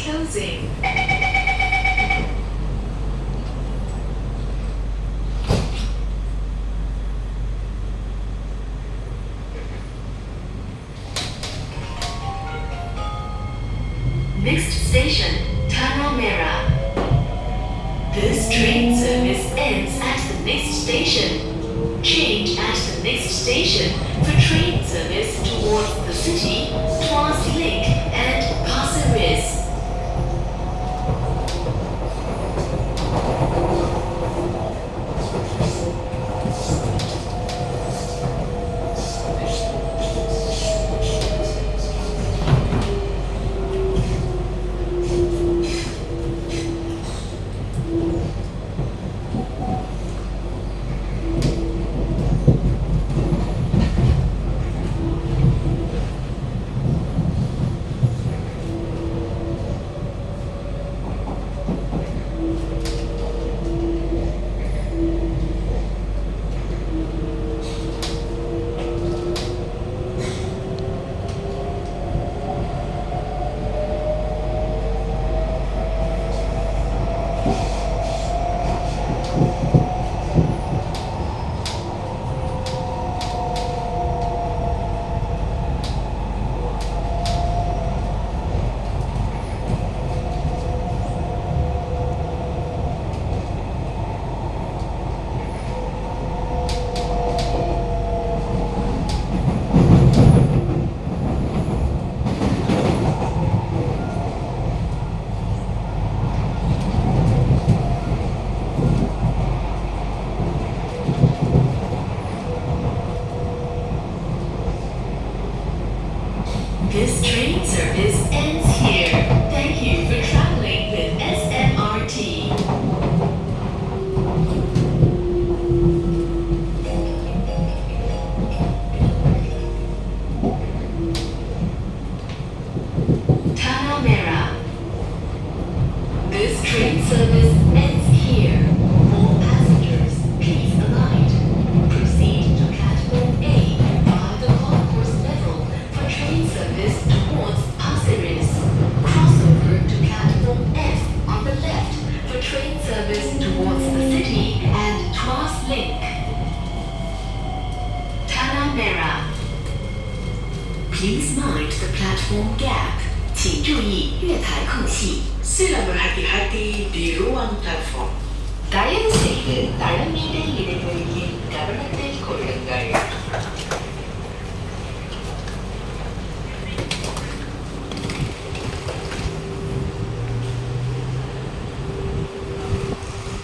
closing. Next station, Tanah Merah. This train service ends at the next station. Change at the next station for train service towards the city, Tuas Link and Pasir Ris. This train service ends here. Thank you for traveling with SMRT. Tanah Merah. This train service ends here. All passengers, please alight. Proceed to platform A via the concourse level for train service towards Pasir Ris. Crossover to platform F on the left for train service towards the city and Tuas Link. Tanah Merah. Please mind the platform gap. 请注意月台空隙. Sila berhati-hati di ruang platform. Tayo sa dalam meeting ini bagi government